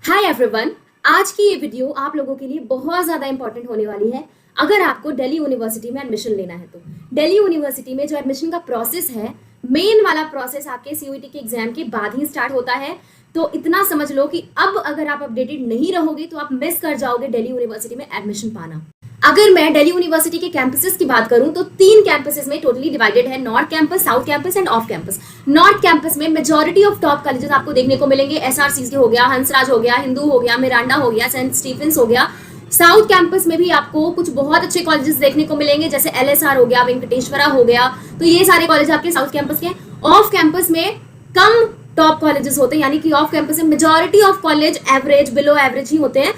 Hi everyone, आज की ये वीडियो आप लोगों के लिए बहुत ज़्यादा इंपॉर्टेंट होने वाली है। अगर आपको दिल्ली यूनिवर्सिटी में एडमिशन लेना है तो दिल्ली यूनिवर्सिटी में जो एडमिशन का प्रोसेस है, मेन वाला प्रोसेस आपके सीयूईटी के एग्जाम के बाद ही स्टार्ट होता है। तो इतना समझ लो कि अब अगर आप अपडेटेड नहीं रहोगे तो आप मिस कर जाओगे दिल्ली यूनिवर्सिटी में एडमिशन पाना। अगर मैं दिल्ली यूनिवर्सिटी के कैंपसेस की बात करूं तो 3 कैंपसेस में टोटली डिवाइडेड है, north campus, south campus end off campus. North campus में मेजॉरिटी ऑफ टॉप कॉलेजेस आपको देखने को मिलेंगे। एसआरसीसी हो गया, हंसराज हो गया, हिंदू हो गया, मिरांडा हो गया, सेंट स्टीफेंस हो गया। साउथ कैंपस में भी आपको कुछ बहुत अच्छे कॉलेजेस देखने को मिलेंगे, जैसे एलएसआर हो गया, वेंकटेश्वरा हो गया। तो ये सारे कॉलेज आपके साउथ कैंपस के। ऑफ कैंपस में कम टॉप कॉलेजेस होते हैं, यानी कि ऑफ कैंपस में majority of college average, below average ही होते हैं।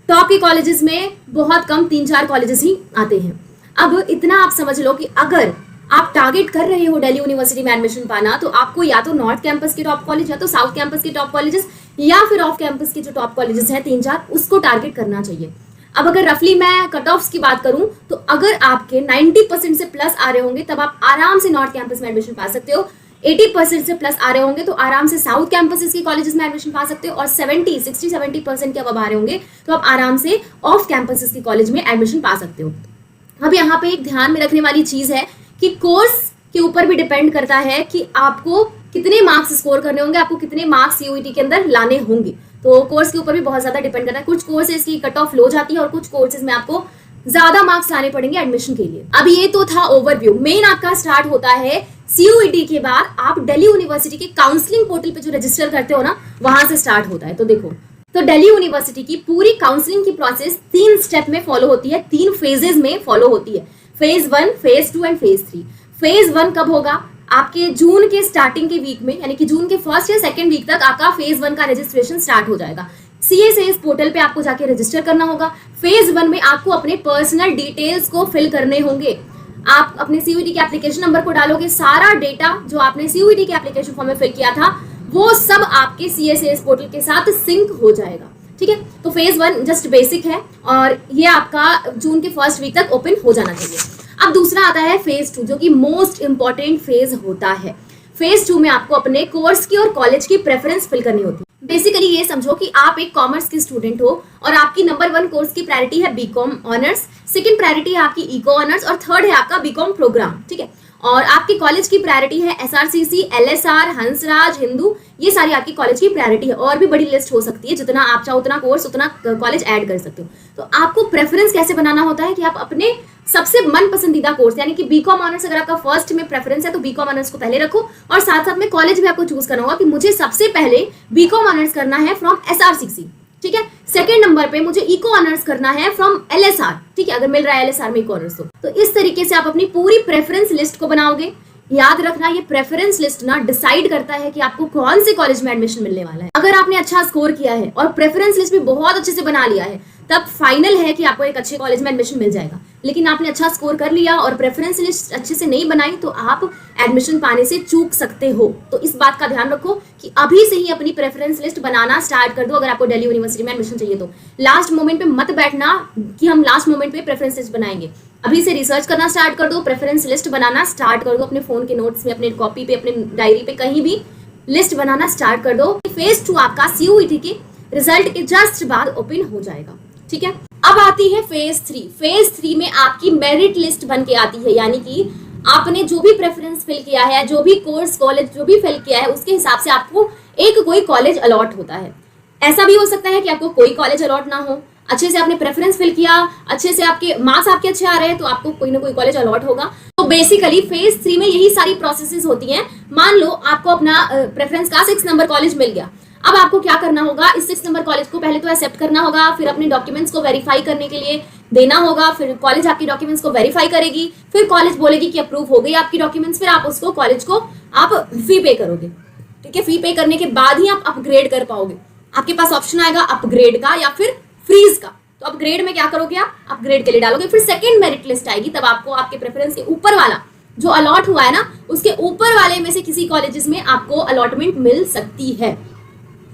टॉप के कॉलेजेस में बहुत कम 3-4 कॉलेजेस ही आते हैं। अब इतना आप समझ लो कि अगर आप टारगेट कर रहे हो दिल्ली यूनिवर्सिटी में एडमिशन पाना, तो आपको या तो नॉर्थ कैंपस के टॉप कॉलेज, या तो साउथ कैंपस के टॉप कॉलेजेस, या फिर ऑफ कैंपस के जो टॉप कॉलेजेस हैं 3-4, उसको टारगेट करना चाहिए। अब अगर रफली मैं कट ऑफ्स की बात करूं तो अगर आपके 90% से प्लस आ रहे होंगे तब आप आराम से नॉर्थ कैंपस में एडमिशन पा सकते हो। 80% से प्लस आ रहे होंगे तो आराम से साउथ कैंपस के कॉलेजेस में एडमिशन पा सकते हो, और 60-70% के अब आ रहे होंगे तो आप आराम से ऑफ कैंपस के कॉलेज में एडमिशन पा सकते हो। अब यहाँ पे एक ध्यान में रखने वाली चीज है कि कोर्स के ऊपर भी डिपेंड करता है कि आपको कितने मार्क्स स्कोर करने होंगे, आपको कितने मार्क्स सीयूईटी के अंदर लाने होंगे। तो कोर्स के ऊपर भी बहुत ज्यादा डिपेंड करता है। कुछ कोर्सेज की कट ऑफ लो जाती है और कुछ कोर्सेज में आपको ज्यादा मार्क्स लाने पड़ेंगे एडमिशन के लिए। अब ये तो था ओवरव्यू। मेन आपका स्टार्ट होता है सीयूईटी के बाद। आप दिल्ली यूनिवर्सिटी के काउंसलिंग पोर्टल पे जो रजिस्टर करते हो ना, वहां से स्टार्ट होता है। तो देखो, तो दिल्ली यूनिवर्सिटी की पूरी काउंसलिंग की प्रोसेस 3 स्टेप में फॉलो होती है, 3 फेजेस में फॉलो होती है। Phase 1, phase 2 and phase 3। Phase 1 कब होगा? आपके जून के स्टार्टिंग के वीक में, यानी कि जून के फर्स्ट या सेकंड वीक तक आपका फेज 1 का रजिस्ट्रेशन स्टार्ट हो जाएगा। CSAS पोर्टल पे आपको जाके रजिस्टर करना होगा। फेज 1 में आपको अपने पर्सनल डिटेल्स को फिल करने होंगे। आप अपने सीयूईटी के एप्लीकेशन नंबर को डालोगे, सारा डेटा जो आपने सीयूईटी के एप्लीकेशन फॉर्म में फिल किया था वो सब आपके CSAS पोर्टल के साथ सिंक हो जाएगा। ठीक है, तो फेज 1 जस्ट बेसिक है और ये आपका जून के फर्स्ट वीक तक ओपन हो जाना चाहिए। अब दूसरा आता है फेज 2, जो कि मोस्ट इंपॉर्टेंट फेज होता है। फेज 2 में आपको अपने कोर्स की और कॉलेज की प्रेफरेंस फिल करनी होती है। बेसिकली ये समझो कि आप एक कॉमर्स की स्टूडेंट हो और आपकी नंबर 1 कोर्स की प्रायोरिटी है बीकॉम ऑनर्स, सेकंड प्रायोरिटी है आपकी इको ऑनर्स और थर्ड है आपका बीकॉम प्रोग्राम। ठीक है, और आपके कॉलेज की प्रायोरिटी है एसआरसीसी, एलएसआर, हंसराज, हिंदू। ये सारी आपकी कॉलेज की प्रायोरिटी है, और भी बड़ी लिस्ट हो सकती है। जितना आप चाहो उतना कोर्स, उतना कॉलेज ऐड कर सकते हो। तो आपको प्रेफरेंस कैसे बनाना होता है कि आप अपने सबसे मन पसंदीदा कोर्स, यानी कि बीकॉम ऑनर्स अगर आपका फर्स्ट में प्रेफरेंस है तो बीकॉम ऑनर्स को पहले रखो, और साथ साथ में कॉलेज भी आपको चूज करना होगा कि मुझे सबसे पहले बीकॉम ऑनर्स करना है फ्रॉम एसआरसीसी। ठीक है, सेकंड नंबर पे मुझे इको ऑनर्स करना है फ्रॉम एलएसआर। ठीक है, अगर मिल रहा है एलएसआर में इको ऑनर्स तो इस तरीके से आप अपनी पूरी प्रेफरेंस लिस्ट को बनाओगे। याद रखना, ये प्रेफरेंस लिस्ट ना डिसाइड करता है कि आपको कौन से कॉलेज में एडमिशन मिलने वाला है। अगर आपने अच्छा स्कोर किया है और प्रेफरेंस लिस्ट भी बहुत अच्छे से बना लिया है, तब फाइनल है कि आपको एक अच्छे कॉलेज में एडमिशन मिल जाएगा। लेकिन आपने अच्छा स्कोर कर लिया और प्रेफरेंस लिस्ट अच्छे से नहीं बनाई तो आप एडमिशन पाने से चूक सकते हो। तो इस बात का ध्यान रखो कि अभी से ही अपनी प्रेफरेंस लिस्ट बनाना स्टार्ट कर दो। अगर आपको दिल्ली यूनिवर्सिटी में एडमिशन चाहिए तो लास्ट मोमेंट पे मत बैठना कि हम लास्ट मोमेंट पे प्रेफरेंस लिस्ट बनाएंगे। अभी से रिसर्च करना स्टार्ट कर दो, प्रेफरेंस लिस्ट बनाना स्टार्ट कर दो। अपने फोन के नोट्स में, अपने कॉपी पे, अपने डायरी पे, कहीं भी लिस्ट बनाना स्टार्ट कर दो। फेज 2 आपका सीयूईटी के रिजल्ट के जस्ट बाद ओपन हो जाएगा। ठीक है, अब आती है फेज 3। फेज 3 में आपकी मेरिट लिस्ट बन के आती है, यानी कि आपने जो भी प्रेफरेंस फिल किया है, जो भी कोर्स कॉलेज जो भी फिल किया है, उसके हिसाब से आपको एक कोई कॉलेज अलॉट होता है। ऐसा भी हो सकता है कि आपको कोई कॉलेज अलॉट ना हो, अच्छे से आपने प्रेफरेंस फिल किया, अच्छे से आपके मार्क्स आपके अच्छे आ रहे हैं तो आपको कोई ना कोई कॉलेज अलॉट होगा। तो बेसिकली फेज 3 में यही सारी प्रोसेसेस होती हैं। मान लो आपको अपना प्रेफरेंस का 6 नंबर कॉलेज मिल गया। अब आपको क्या करना होगा? इस 6 नंबर कॉलेज को पहले तो एक्सेप्ट करना होगा, फिर अपने डॉक्यूमेंट्स को वेरीफाई करने के लिए देना होगा, फिर कॉलेज आपके डॉक्यूमेंट्स को वेरीफाई करेगी, फिर कॉलेज बोलेगी कि अप्रूव हो गई आपकी डॉक्यूमेंट्स, फिर आप उसको कॉलेज को आप फी पे करोगे। ठीक है, फी पे करने के बाद ही आप अपग्रेड कर पाओगे। आपके पास ऑप्शन आएगा अपग्रेड का या फिर फ्रीज का। तो अपग्रेड में क्या करोगे? आप अपग्रेड के लिए डालोगे। फिर सेकंड मेरिट लिस्ट आएगी, तब आपको आपके प्रेफरेंस के ऊपर वाला जो अलॉट हुआ है ना, उसके ऊपर वाले में से किसी कॉलेजेस में आपको अलॉटमेंट मिल सकती है।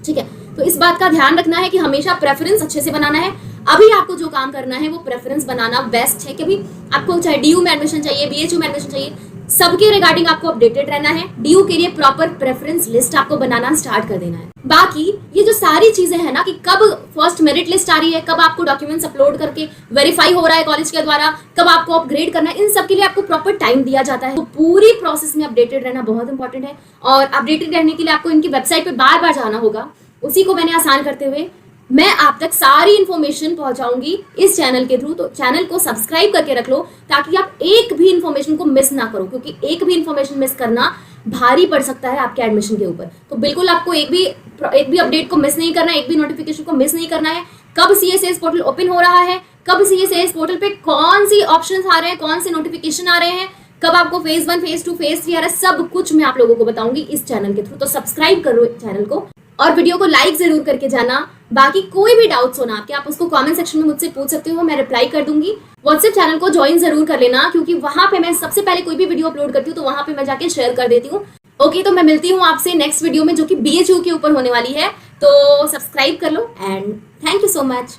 ठीक है, तो इस बात का ध्यान रखना है कि हमेशा प्रेफरेंस अच्छे से बनाना है। अभी आपको जो काम करना है वो प्रेफरेंस बनाना बेस्ट है। कभी आपको चाहे DU में एडमिशन चाहिए, BHU में एडमिशन चाहिए, सबके रिगार्डिंग आपको अपडेटेड रहना है। डीयू के लिए प्रॉपर प्रेफरेंस लिस्ट आपको बनाना स्टार्ट कर देना है। बाकी ये जो सारी चीजें हैं ना कि कब फर्स्ट मेरिट लिस्ट आ रही है, कब आपको डॉक्यूमेंट्स अपलोड करके वेरीफाई हो रहा है कॉलेज के द्वारा, कब आपको अपग्रेड करना है, इन सब के लिए आपको प्रॉपर टाइम दिया जाता है। तो पूरी प्रोसेस में अपडेटेड रहना बहुत इंपॉर्टेंट है और अपडेटेड रहने के लिए आपको इनकी वेबसाइट पे बार बार जाना होगा। उसी को मैंने आसान करते हुए मैं आप तक सारी इंफॉर्मेशन पहुंचाऊंगी इस चैनल के थ्रू। तो चैनल को सब्सक्राइब करके रख लो ताकि आप एक भी इंफॉर्मेशन को मिस ना करो, क्योंकि एक भी इंफॉर्मेशन मिस करना भारी पड़ सकता है आपके एडमिशन के ऊपर। तो बिल्कुल आपको एक भी अपडेट को मिस नहीं करना है, एक भी नोटिफिकेशन को मिस नहीं करना है। कब CSAS पोर्टल ओपन हो रहा है, कब CSAS पोर्टल पे कौन सी ऑप्शंस आ रहे हैं, कौन से नोटिफिकेशन आ रहे हैं, कब आपको फेज 1 फेज 2 फेज 3 आ रहा है, सब कुछ मैं आप लोगों को बताऊंगी इस चैनल के थ्रू। तो सब्सक्राइब करो चैनल को और वीडियो को लाइक जरूर करके जाना। बाकी कोई भी डाउट्स हो ना आपके, आप उसको कमेंट सेक्शन में मुझसे पूछ सकते हो, मैं रिप्लाई कर दूंगी। व्हाट्सएप चैनल को ज्वाइन जरूर कर लेना, क्योंकि वहां पे मैं सबसे पहले कोई भी वीडियो अपलोड करती हूँ तो वहां पे मैं जाके शेयर कर देती हूँ। ओके, तो मैं मिलती हूँ आपसे नेक्स्ट वीडियो में जो कि BHU के ऊपर होने वाली है। तो सब्सक्राइब कर लो and thank you so much.